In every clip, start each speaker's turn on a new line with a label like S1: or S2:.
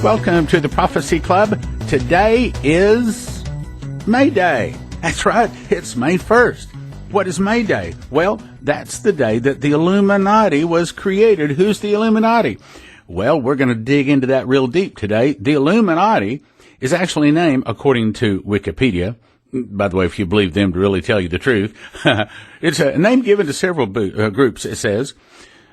S1: Welcome to the Prophecy Club. Today is May Day. That's right, it's May 1st. What is May Day? Well, that's the day that the Illuminati was created. Who's the Illuminati? Well, we're going to dig into that real deep today. The Illuminati is actually named, according to Wikipedia, by the way, if you believe them to really tell you the truth, it's a name given to several groups, it says.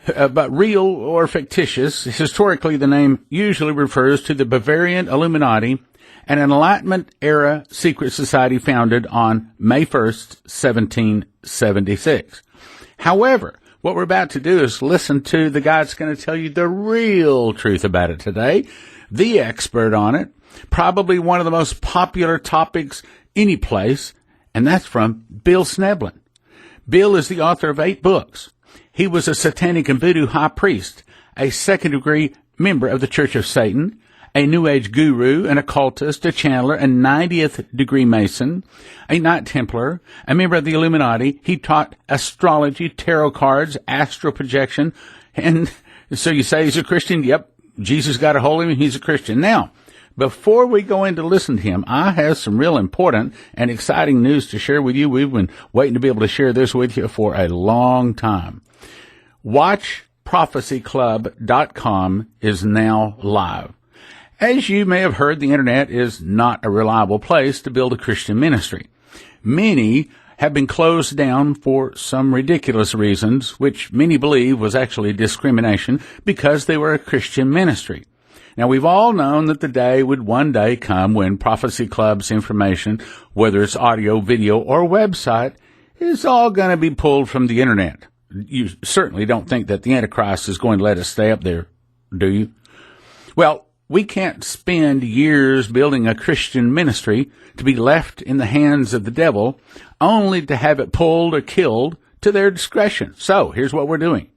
S1: But real or fictitious, historically the name usually refers to the Bavarian Illuminati, an Enlightenment-era secret society founded on May 1st, 1776. However, what we're about to do is listen to the guy that's going to tell you the real truth about it today, the expert on it, probably one of the most popular topics any place, and that's from Bill Sneblin. Bill is the author of 8 books. He was a satanic and voodoo high priest, a second-degree member of the Church of Satan, a New Age guru, an occultist, a channeler, a 90th-degree Mason, a Knight Templar, a member of the Illuminati. He taught astrology, tarot cards, astral projection, and so you say he's a Christian? Yep, Jesus got a hold of him, he's a Christian. Now, before we go in to listen to him, I have some real important and exciting news to share with you. We've been waiting to be able to share this with you for a long time. WatchProphecyClub.com is now live. As you may have heard, the internet is not a reliable place to build a Christian ministry. Many have been closed down for some ridiculous reasons, which many believe was actually discrimination because they were a Christian ministry. Now, we've all known that the day would one day come when Prophecy Club's information, whether it's audio, video, or website, is all going to be pulled from the internet. You certainly don't think that the Antichrist is going to let us stay up there, do you? Well, we can't spend years building a Christian ministry to be left in the hands of the devil, only to have it pulled or killed to their discretion. So, here's what we're doing.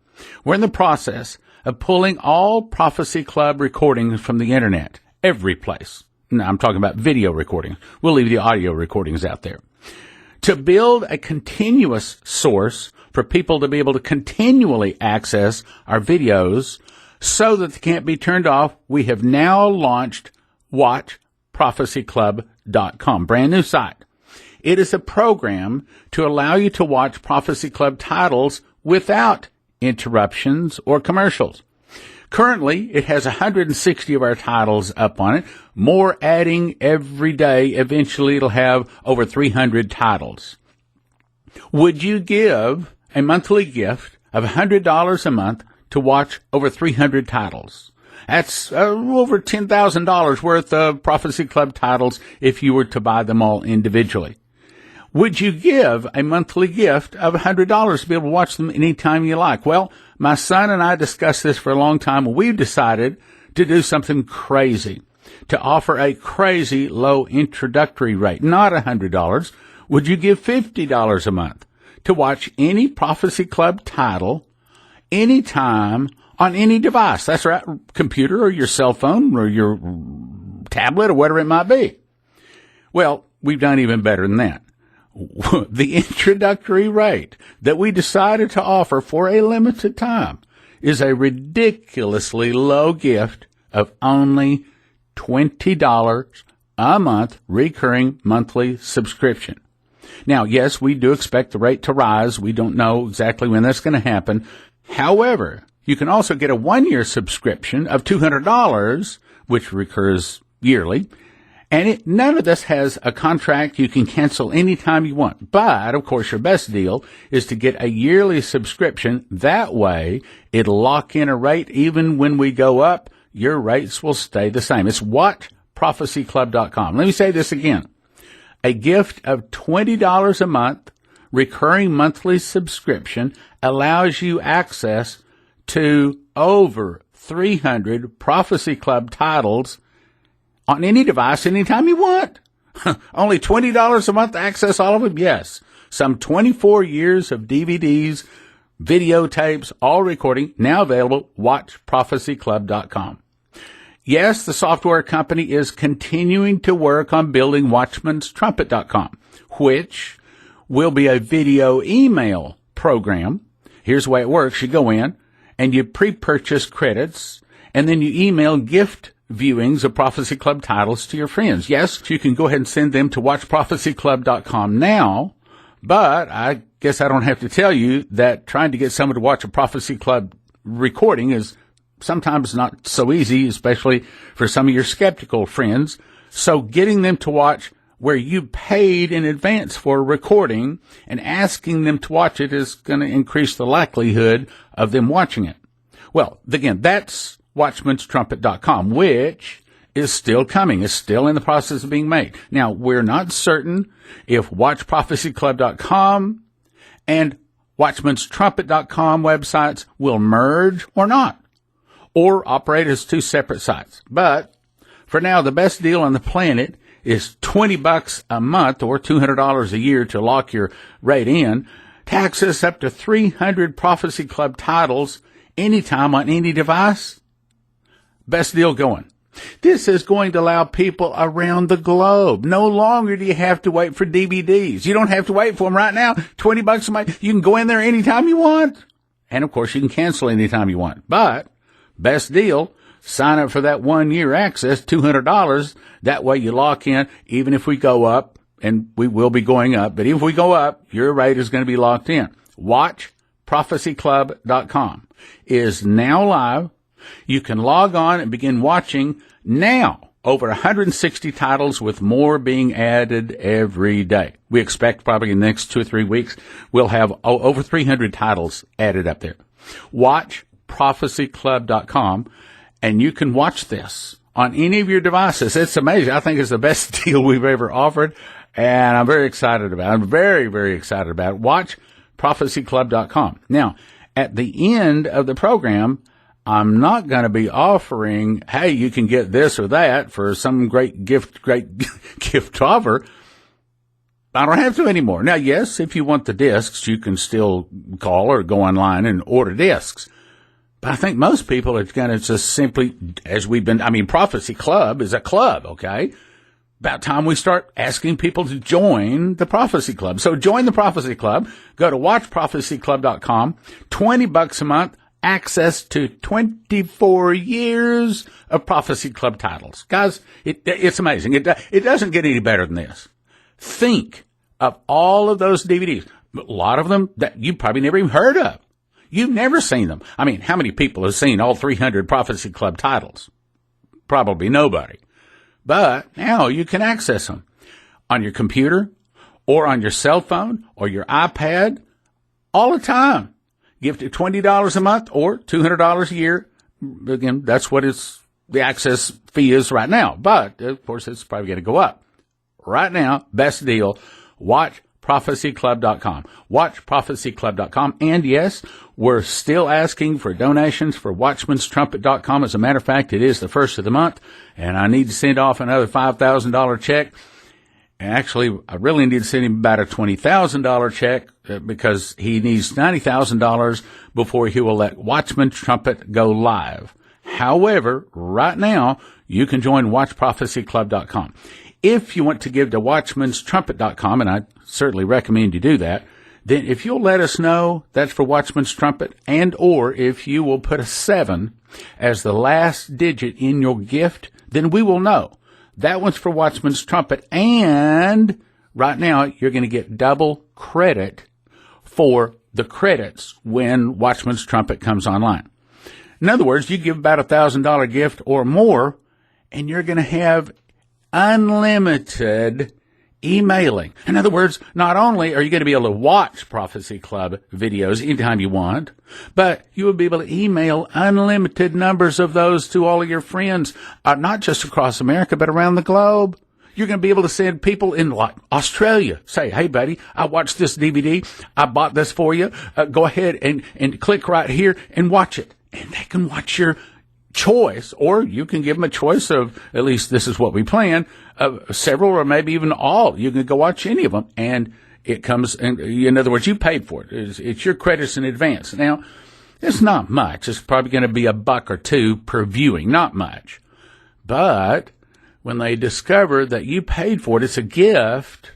S1: We're in the process of pulling all Prophecy Club recordings from the internet, every place. Now, I'm talking about video recordings. We'll leave the audio recordings out there. To build a continuous source for people to be able to continually access our videos so that they can't be turned off, we have now launched WatchProphecyClub.com, brand new site. It is a program to allow you to watch Prophecy Club titles without interruptions or commercials. Currently, it has 160 of our titles up on it, more adding every day. Eventually, it'll have over 300 titles. Would you give a monthly gift of $100 a month to watch over 300 titles? That's over $10,000 worth of Prophecy Club titles if you were to buy them all individually. Would you give a monthly gift of $100 to be able to watch them anytime you like? Well, my son and I discussed this for a long time, and we've decided to do something crazy, to offer a crazy low introductory rate, not $100. Would you give $50 a month to watch any Prophecy Club title anytime on any device? That's right, computer or your cell phone or your tablet or whatever it might be. Well, we've done even better than that. The introductory rate that we decided to offer for a limited time is a ridiculously low gift of only $20 a month recurring monthly subscription. Now, yes, we do expect the rate to rise. We don't know exactly when that's going to happen. However, you can also get a 1-year subscription of $200, which recurs yearly. And none of this has a contract. You can cancel anytime you want. But, of course, your best deal is to get a yearly subscription. That way, it'll lock in a rate. Even when we go up, your rates will stay the same. It's WatchProphecyClub.com. Let me say this again. A gift of $20 a month, recurring monthly subscription, allows you access to over 300 Prophecy Club titles on any device, anytime you want. Only $20 a month to access all of them? Yes. Some 24 years of DVDs, videotapes, all recording, now available, WatchProphecyClub.com. Yes, the software company is continuing to work on building watchmanstrumpet.com, which will be a video email program. Here's the way it works. You go in and you pre-purchase credits, and then you email gift viewings of Prophecy Club titles to your friends. Yes, you can go ahead and send them to watchprophecyclub.com now, but I guess I don't have to tell you that trying to get someone to watch a Prophecy Club recording is sometimes not so easy, especially for some of your skeptical friends. So getting them to watch where you paid in advance for a recording and asking them to watch it is going to increase the likelihood of them watching it. Well, again, that's watchmanstrumpet.com, which is still coming, is still in the process of being made. Now, we're not certain if watchprophecyclub.com and watchmanstrumpet.com websites will merge or not, or operate as two separate sites. But for now, the best deal on the planet is $20 a month or $200 a year to lock your rate in to access up to 300 Prophecy Club titles anytime on any device. Best deal going. This is going to allow people around the globe. No longer do you have to wait for DVDs. You don't have to wait for them right now. $20 a month. You can go in there anytime you want. And of course, you can cancel anytime you want. But best deal, sign up for that 1 year access, $200. That way you lock in, even if we go up, and we will be going up, but if we go up, your rate is going to be locked in. WatchProphecyClub.com is now live. You can log on and begin watching now. Over 160 titles with more being added every day. We expect probably in the next 2 or 3 weeks, we'll have over 300 titles added up there. WatchProphecyClub.com, and you can watch this on any of your devices. It's amazing. I think it's the best deal we've ever offered, and I'm very excited about it. I'm very, very excited about it. WatchProphecyClub.com. Now, at the end of the program, I'm not going to be offering, hey, you can get this or that for some great gift offer. I don't have to anymore. Now, yes, if you want the discs, you can still call or go online and order discs. But I think most people are going to just simply, Prophecy Club is a club, okay? About time we start asking people to join the Prophecy Club. So join the Prophecy Club. Go to watchprophecyclub.com. $20 a month. Access to 24 years of Prophecy Club titles. Guys, it's amazing. It doesn't get any better than this. Think of all of those DVDs. A lot of them that you probably never even heard of. You've never seen them. I mean, how many people have seen all 300 Prophecy Club titles? Probably nobody. But now you can access them on your computer or on your cell phone or your iPad all the time. Give it $20 a month or $200 a year. Again, that's what the access fee is right now. But, of course, it's probably going to go up. Right now, best deal, WatchProphecyClub.com. WatchProphecyClub.com. And, yes, we're still asking for donations for Watchman'sTrumpet.com. As a matter of fact, it is the first of the month, and I need to send off another $5,000 check. Actually, I really need to send him about a $20,000 check because he needs $90,000 before he will let Watchman's Trumpet go live. However, right now, you can join WatchProphecyClub.com. If you want to give to Watchman'sTrumpet.com, and I certainly recommend you do that, then if you'll let us know that's for Watchman's Trumpet, and or if you will put a 7 as the last digit in your gift, then we will know. That one's for Watchman's Trumpet, and right now you're going to get double credit for the credits when Watchman's Trumpet comes online. In other words, you give about $1,000 gift or more, and you're going to have unlimited emailing. In other words, not only are you going to be able to watch Prophecy Club videos anytime you want, but you will be able to email unlimited numbers of those to all of your friends, not just across America, but around the globe. You're going to be able to send people in like Australia, say, hey, buddy, I watched this DVD. I bought this for you. Go ahead and click right here and watch it. And they can watch your choice, or you can give them a choice of, at least this is what we plan, several or maybe even all. You can go watch any of them, and it comes, in other words, you paid for it. It's your credits in advance. Now, it's not much. It's probably going to be $1 or $2 per viewing, not much. But when they discover that you paid for it, it's a gift,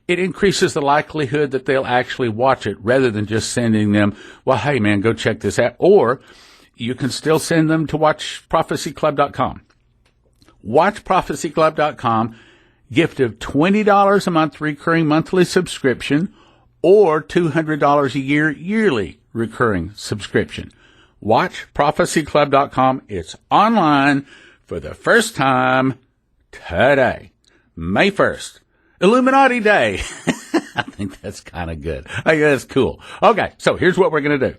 S1: it increases the likelihood that they'll actually watch it rather than just sending them, well, hey, man, go check this out. Or you can still send them to watchprophecyclub.com. Watchprophecyclub.com, gift of $20 a month recurring monthly subscription or $200 a year yearly recurring subscription. Watchprophecyclub.com. It's online for the first time today, May 1st. Illuminati Day. I think that's kind of good. I think that's cool. Okay, so here's what we're going to do.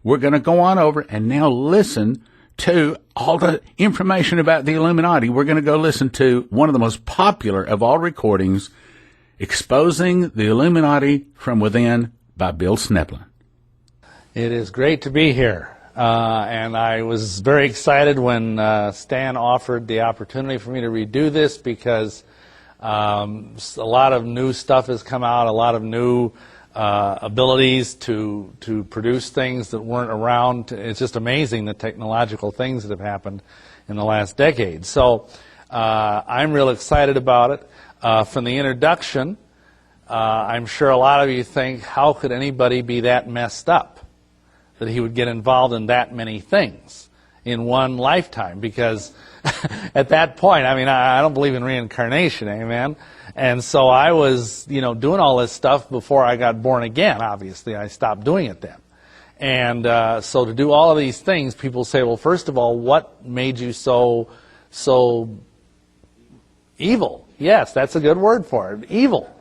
S1: We're going to go on over and now listen to all the information about the Illuminati. We're going to go listen to one of the most popular of all recordings, Exposing the Illuminati from Within by Bill Sneplin.
S2: It is great to be here. And I was very excited when Stan offered the opportunity for me to redo this because a lot of new stuff has come out, a lot of new abilities to produce things that weren't around. It's just amazing the technological things that have happened in the last decade. So I'm real excited about it. From the introduction, I'm sure a lot of you think, how could anybody be that messed up that he would get involved in that many things in one lifetime? Because at that point, I mean, I don't believe in reincarnation, amen? And so I was, doing all this stuff before I got born again, obviously. I stopped doing it then. And so to do all of these things, people say, well, first of all, what made you so evil? Yes, that's a good word for it, evil.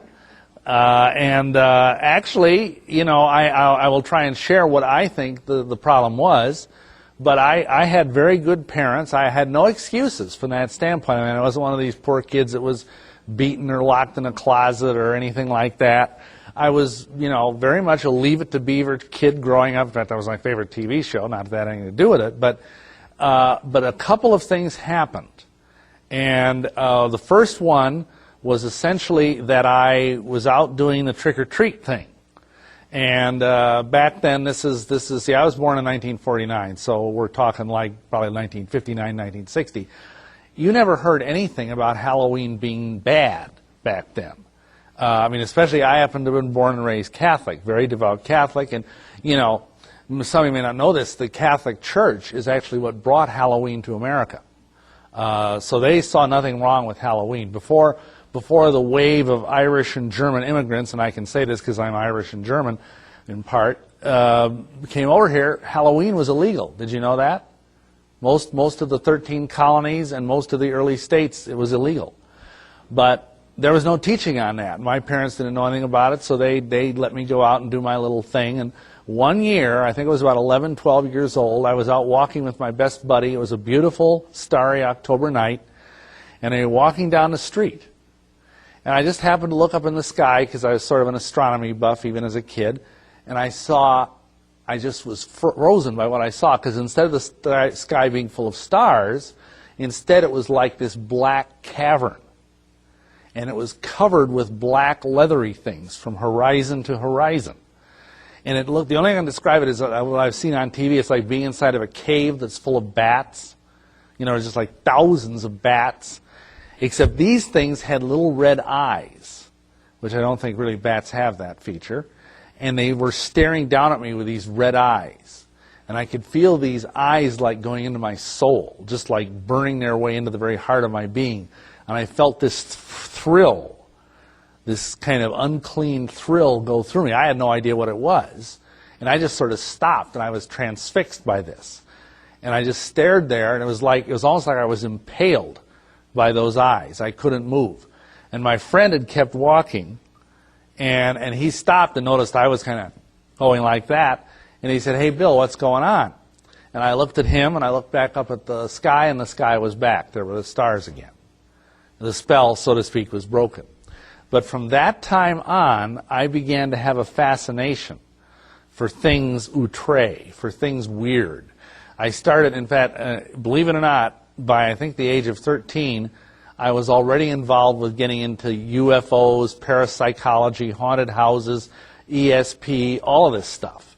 S2: Actually, I will try and share what I think the problem was. But I had very good parents. I had no excuses from that standpoint. I mean, I wasn't one of these poor kids that was beaten or locked in a closet or anything like that. I was, very much a Leave It to Beaver kid growing up. In fact, that was my favorite TV show. Not that had anything to do with it. But a couple of things happened. And the first one was essentially that I was out doing the trick-or-treat thing. And back then, I was born in 1949, so we're talking like probably 1959, 1960. You never heard anything about Halloween being bad back then. Especially I happen to have been born and raised Catholic, very devout Catholic, and, some of you may not know this, the Catholic Church is actually what brought Halloween to America. So they saw nothing wrong with Halloween. Before the wave of Irish and German immigrants, and I can say this because I'm Irish and German in part, came over here, Halloween was illegal. Did you know that? Most of the 13 colonies and most of the early states, it was illegal. But there was no teaching on that. My parents didn't know anything about it, so they let me go out and do my little thing. And one year, I think I was about 11, 12 years old, I was out walking with my best buddy. It was a beautiful, starry October night, and they were walking down the street. And I just happened to look up in the sky, because I was sort of an astronomy buff even as a kid, and I just was frozen by what I saw, because instead of the sky being full of stars, instead it was like this black cavern. And it was covered with black leathery things from horizon to horizon. And the only thing I can describe it is what I've seen on TV, it's like being inside of a cave that's full of bats. There's just like thousands of bats. Except these things had little red eyes, which I don't think really bats have that feature. And they were staring down at me with these red eyes. And I could feel these eyes like going into my soul, just like burning their way into the very heart of my being. And I felt this thrill, this kind of unclean thrill go through me. I had no idea what it was. And I just sort of stopped, and I was transfixed by this. And I just stared there, and it was almost like I was impaled by those eyes. I couldn't move. And my friend had kept walking, and he stopped and noticed I was kind of going like that. And he said, "Hey, Bill, what's going on?" And I looked at him, and I looked back up at the sky, and the sky was back. There were the stars again. The spell, so to speak, was broken. But from that time on, I began to have a fascination for things outre, for things weird. I started, in fact, believe it or not, by I think the age of 13, I was already involved with getting into UFOs, parapsychology, haunted houses, ESP, all of this stuff.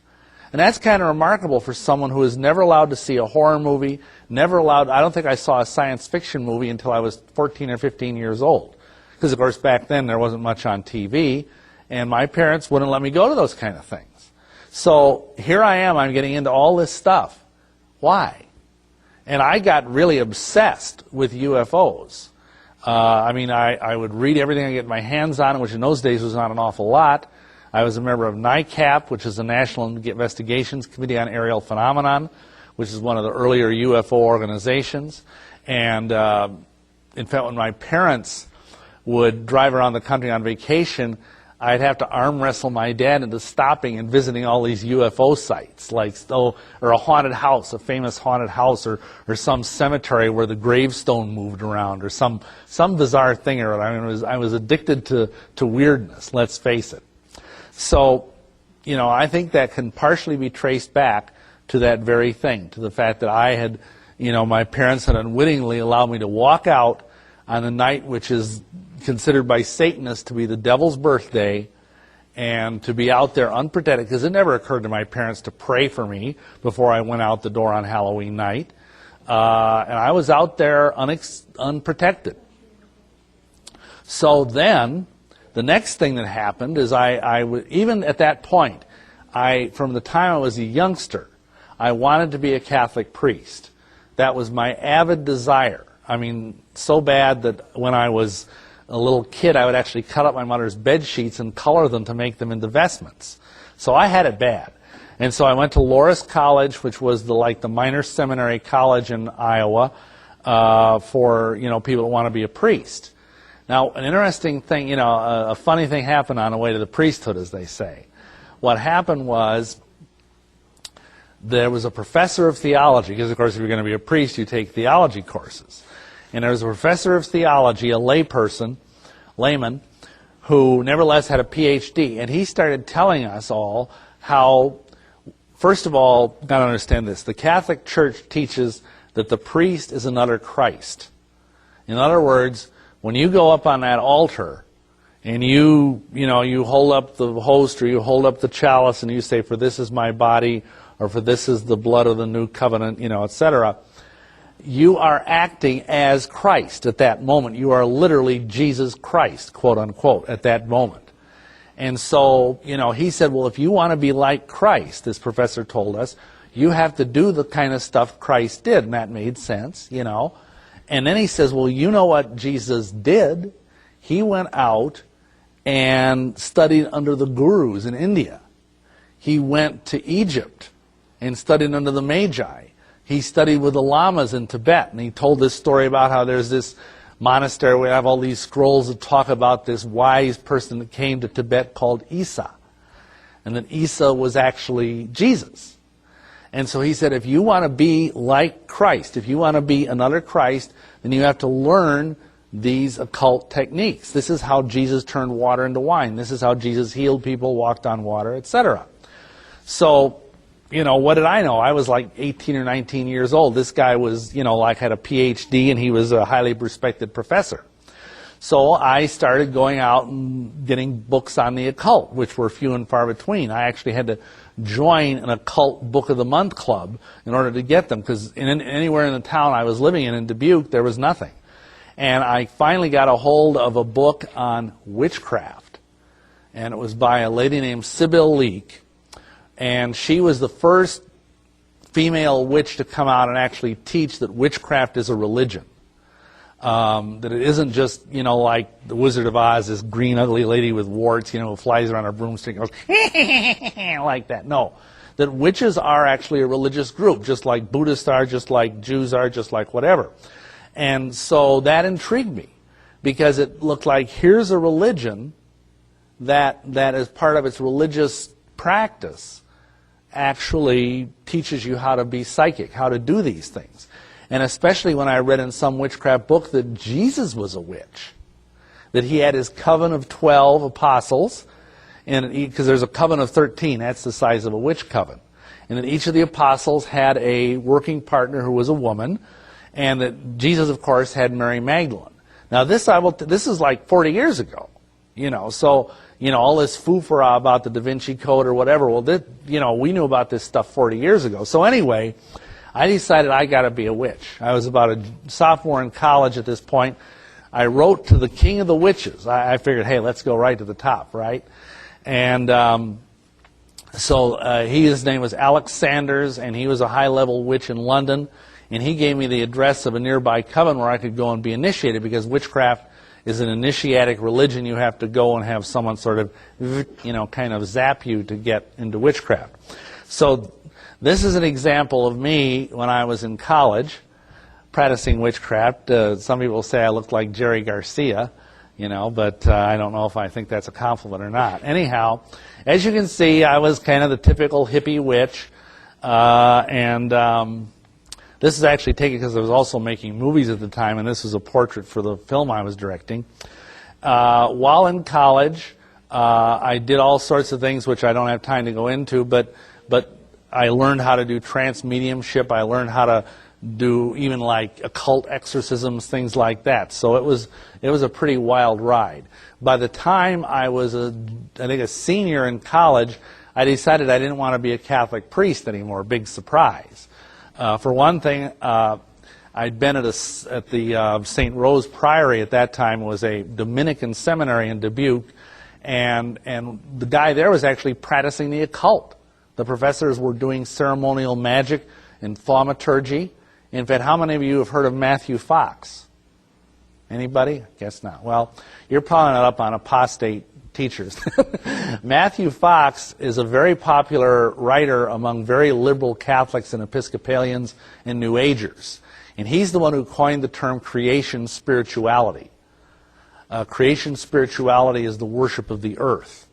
S2: And that's kind of remarkable for someone who was never allowed to see a horror movie, never allowed, I don't think I saw a science fiction movie until I was 14 or 15 years old. Because, of course, back then there wasn't much on TV, and my parents wouldn't let me go to those kind of things. So here I am, I'm getting into all this stuff. Why? And I got really obsessed with UFOs. I would read everything I get my hands on, which in those days was not an awful lot. I was a member of NICAP, which is the National Investigations Committee on Aerial Phenomenon, which is one of the earlier UFO organizations. And in fact, when my parents would drive around the country on vacation, I'd have to arm wrestle my dad into stopping and visiting all these UFO sites, like or a haunted house, a famous haunted house, or some cemetery where the gravestone moved around, or some bizarre thing. Or I was addicted to weirdness. Let's face it. So, I think that can partially be traced back to that very thing, to the fact that I had, my parents had unwittingly allowed me to walk out on a night which is considered by Satanists to be the devil's birthday, and to be out there unprotected, because it never occurred to my parents to pray for me before I went out the door on Halloween night. And I was out there unprotected. So then, the next thing that happened is even at that point, from the time I was a youngster, I wanted to be a Catholic priest. That was my avid desire. So bad that when I was a little kid, I would actually cut up my mother's bed sheets and color them to make them into vestments. So I had it bad. And so I went to Loras College, which was the minor seminary college in Iowa, for people who want to be a priest. Now, an interesting thing, a funny thing happened on the way to the priesthood, as they say. What happened was, there was a professor of theology, because of course if you're going to be a priest, you take theology courses. And there was a professor of theology, a layman, who nevertheless had a PhD. And he started telling us all how, first of all, got to understand this, the Catholic Church teaches that the priest is another Christ. In other words, when you go up on that altar and you hold up the host, or you hold up the chalice and you say, "For this is my body," or "For this is the blood of the new covenant," etc., you are acting as Christ at that moment. You are literally Jesus Christ, quote unquote, at that moment. And so, he said, well, if you want to be like Christ, this professor told us, you have to do the kind of stuff Christ did. And that made sense, And then he says, well, you know what Jesus did? He went out and studied under the gurus in India. He went to Egypt and studied under the Magi. He studied with the lamas in Tibet, and he told this story about how there's this monastery where we have all these scrolls that talk about this wise person that came to Tibet called Isa, and that Isa was actually Jesus. And so he said, if you want to be like Christ, if you want to be another Christ, then you have to learn these occult techniques. This is how Jesus turned water into wine. This is how Jesus healed people, walked on water, etc. So, what did I know? I was like 18 or 19 years old. This guy was, had a PhD, and he was a highly respected professor. So I started going out and getting books on the occult, which were few and far between. I actually had to join an occult book of the month club in order to get them, because anywhere in the town I was living in Dubuque, there was nothing. And I finally got a hold of a book on witchcraft, and it was by a lady named Sybil Leek. And she was the first female witch to come out and actually teach that witchcraft is a religion. That it isn't just, like the Wizard of Oz, this green ugly lady with warts, who flies around a broomstick and goes, like that. No. That witches are actually a religious group, just like Buddhists are, just like Jews are, just like whatever. And so that intrigued me, because it looked like here's a religion that as part of its religious practice actually teaches you how to be psychic, how to do these things. And especially when I read in some witchcraft book that Jesus was a witch, that he had his coven of 12 apostles, and because there's a coven of 13, that's the size of a witch coven, and that each of the apostles had a working partner who was a woman, and that Jesus, of course, had Mary Magdalene. Now this is like 40 years ago, So, all this foo-for-ah about the Da Vinci Code or whatever, well, we knew about this stuff 40 years ago. So anyway, I decided I got to be a witch. I was about a sophomore in college at this point. I wrote to the king of the witches. I figured, hey, let's go right to the top, right? And his name was Alex Sanders, and he was a high-level witch in London. And he gave me the address of a nearby coven where I could go and be initiated, because witchcraft is an initiatic religion. You have to go and have someone sort of, kind of zap you to get into witchcraft. So this is an example of me when I was in college practicing witchcraft. Some people say I looked like Jerry Garcia, but I don't know if I think that's a compliment or not. Anyhow, as you can see, I was kind of the typical hippie witch, this is actually taken because I was also making movies at the time, and this was a portrait for the film I was directing. While in college, I did all sorts of things which I don't have time to go into, but I learned how to do trance mediumship. I learned how to do even like occult exorcisms, things like that. So it was a pretty wild ride. By the time I was I think a senior in college, I decided I didn't want to be a Catholic priest anymore. Big surprise. For one thing, I'd been at the St. Rose Priory at that time. It was a Dominican seminary in Dubuque, and the guy there was actually practicing the occult. The professors were doing ceremonial magic and thaumaturgy. In fact, how many of you have heard of Matthew Fox? Anybody? Guess not. Well, you're probably not up on apostate teachers. Matthew Fox is a very popular writer among very liberal Catholics and Episcopalians and New Agers. And he's the one who coined the term creation spirituality. Creation spirituality is the worship of the earth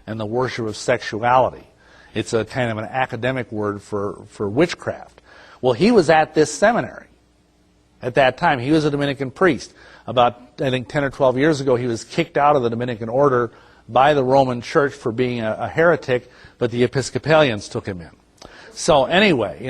S2: and the worship of sexuality. It's a kind of an academic word for witchcraft. Well, he was at this seminary at that time. He was a Dominican priest. About, I think, 10 or 12 years ago, he was kicked out of the Dominican order by the Roman Church for being a heretic, but the Episcopalians took him in. So anyway,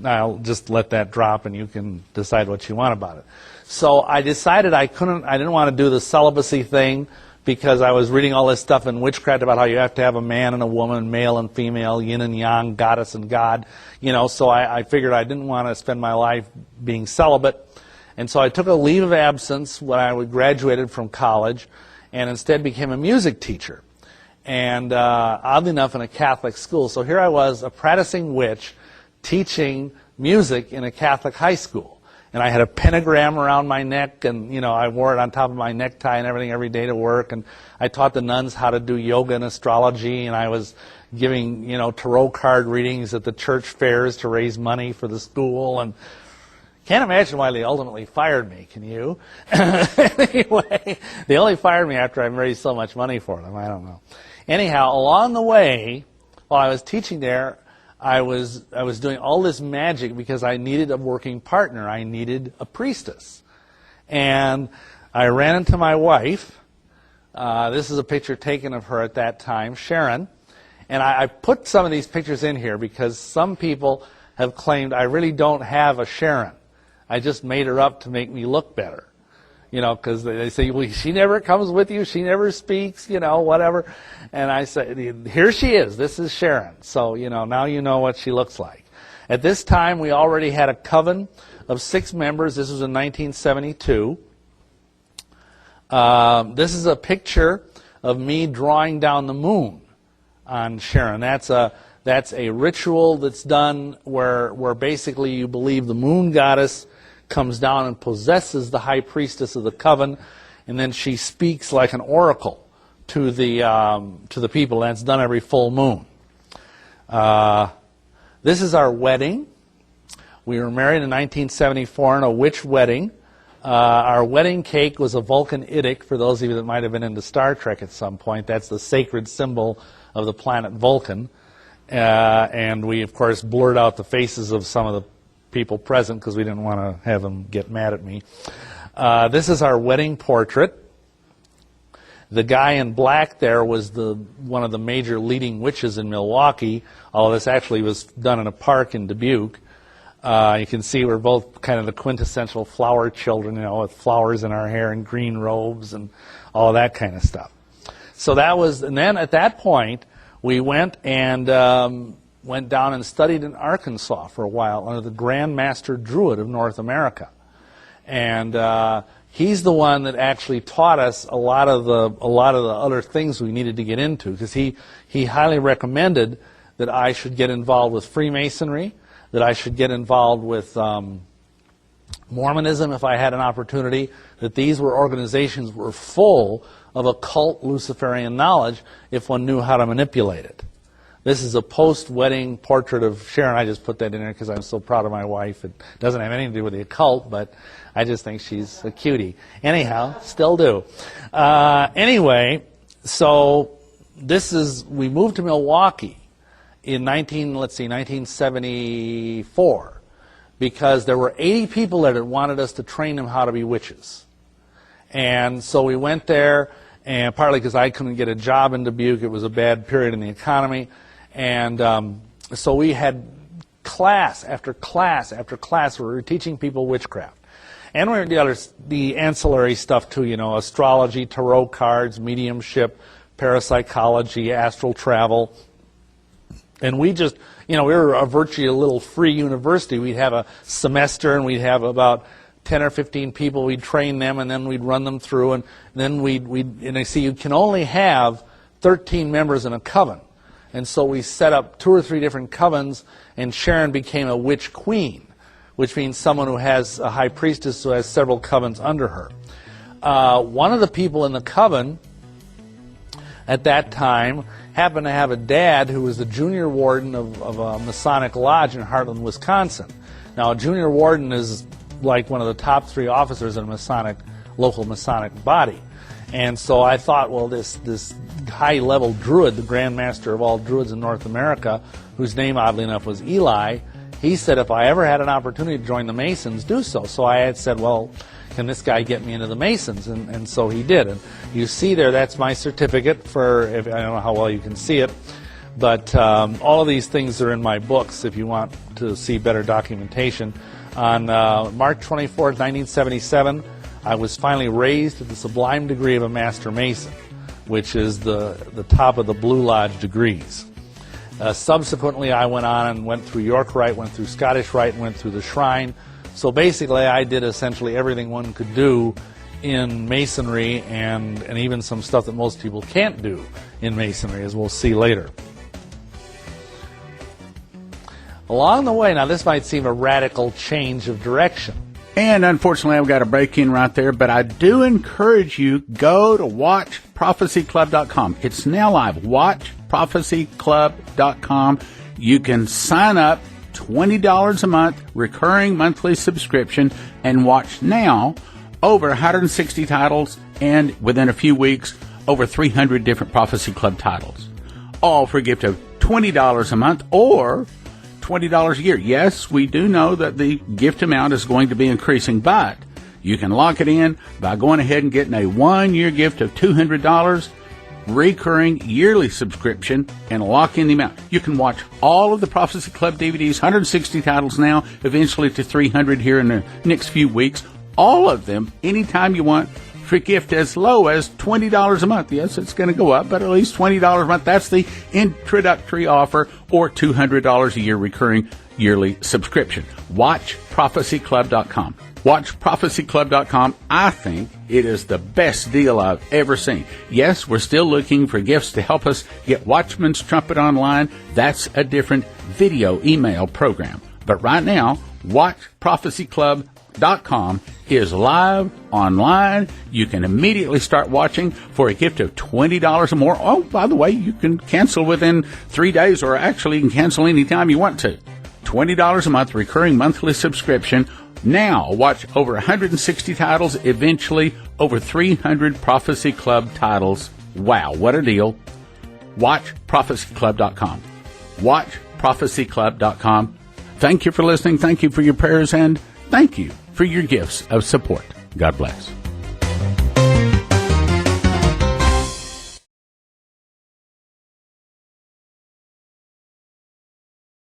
S2: I'll just let that drop and you can decide what you want about it. So I decided I didn't want to do the celibacy thing, because I was reading all this stuff in witchcraft about how you have to have a man and a woman, male and female, yin and yang, goddess and god. So I figured I didn't want to spend my life being celibate. And so I took a leave of absence when I graduated from college, and instead became a music teacher. And oddly enough, in a Catholic school. So here I was, a practicing witch, teaching music in a Catholic high school. And I had a pentagram around my neck, and I wore it on top of my necktie and everything every day to work. And I taught the nuns how to do yoga and astrology, and I was giving tarot card readings at the church fairs to raise money for the school. And can't imagine why they ultimately fired me, can you? Anyway, they only fired me after I raised so much money for them. I don't know. Anyhow, along the way, while I was teaching there, I was doing all this magic because I needed a working partner. I needed a priestess. And I ran into my wife. This is a picture taken of her at that time, Sharon. And I put some of these pictures in here because some people have claimed I really don't have a Sharon. I just made her up to make me look better. Because they say, well, she never comes with you, she never speaks, whatever. And I say, here she is, this is Sharon. So, now you know what she looks like. At this time, we already had a coven of 6 members. This was in 1972. This is a picture of me drawing down the moon on Sharon. That's a ritual that's done where basically you believe the moon goddess comes down and possesses the high priestess of the coven, and then she speaks like an oracle to the people. That's done every full moon. This is our wedding. We were married in 1974 in a witch wedding. Our wedding cake was a Vulcan Idic, for those of you that might have been into Star Trek at some point. That's the sacred symbol of the planet Vulcan. And we, of course, blurred out the faces of some of the people present because we didn't want to have them get mad at me. This is our wedding portrait. The guy in black there was one of the major leading witches in Milwaukee, although this actually was done in a park in Dubuque. You can see we're both kind of the quintessential flower children, with flowers in our hair and green robes and all that kind of stuff. So that was, and then at that point, we went and went down and studied in Arkansas for a while under the Grand Master Druid of North America. And he's the one that actually taught us a lot of the other things we needed to get into, because he highly recommended that I should get involved with Freemasonry, that I should get involved with Mormonism if I had an opportunity, that these were organizations were full of occult Luciferian knowledge if one knew how to manipulate it. This is a post-wedding portrait of Sharon. I just put that in there because I'm so proud of my wife. It doesn't have anything to do with the occult, but I just think she's a cutie. Anyhow, still do. Anyway, so we moved to Milwaukee in 1974, because there were 80 people there that wanted us to train them how to be witches. And so we went there, and partly because I couldn't get a job in Dubuque, it was a bad period in the economy, and so we had class after class after class where we were teaching people witchcraft. And we were the ancillary stuff too, astrology, tarot cards, mediumship, parapsychology, astral travel. And we just, we were virtually a little free university. We'd have a semester, and we'd have about 10 or 15 people. We'd train them, and then we'd run them through, and then and I see you can only have 13 members in a coven. And so we set up 2 or 3 different covens, and Sharon became a witch queen, which means someone who has a high priestess who has several covens under her. One of the people in the coven at that time happened to have a dad who was the junior warden of a Masonic lodge in Heartland, Wisconsin. Now, a junior warden is like one of the top 3 officers in a local Masonic body. And so I thought, well, this high-level druid, the Grand Master of all druids in North America, whose name, oddly enough, was Eli, he said if I ever had an opportunity to join the Masons, do so. So I had said, well, can this guy get me into the Masons? And so he did. And you see there, that's my certificate for, I don't know how well you can see it, but all of these things are in my books if you want to see better documentation. On March 24th, 1977, I was finally raised to the sublime degree of a Master Mason, which is the top of the Blue Lodge degrees. Subsequently, I went on and went through York Rite, went through Scottish Rite, and went through the Shrine. So basically, I did essentially everything one could do in Masonry, and even some stuff that most people can't do in Masonry, as we'll see later. Along the way, now this might seem a radical change of direction.
S1: And unfortunately, I've got to break in right there, but I do encourage you, go to watchprophecyclub.com. It's now live, watchprophecyclub.com. You can sign up, $20 a month, recurring monthly subscription, and watch now over 160 titles, and within a few weeks, over 300 different Prophecy Club titles. All for a gift of $20 a month or $20 a year. Yes, we do know that the gift amount is going to be increasing, but you can lock it in by going ahead and getting a 1-year gift of $200, recurring yearly subscription, and lock in the amount. You can watch all of the Prophecy Club DVDs, 160 titles now, eventually to 300 here in the next few weeks. All of them, anytime you want, for a gift as low as $20 a month. Yes, it's going to go up, but at least $20 a month. That's the introductory offer, or $200 a year recurring yearly subscription. WatchProphecyClub.com. WatchProphecyClub.com. I think it is the best deal I've ever seen. Yes, we're still looking for gifts to help us get Watchman's Trumpet online. That's a different video email program. But right now, WatchProphecyClub.com is live online. You can immediately start watching for a gift of $20 or more. Oh, by the way, you can cancel within 3 days, or actually you can cancel anytime you want to. $20 a month, recurring monthly subscription. Now watch over 160 titles, eventually over 300 Prophecy Club titles. Wow, what a deal. WatchProphecyClub.com. WatchProphecyClub.com. Thank you for listening. Thank you for your prayers, and thank you for your gifts of support. God bless.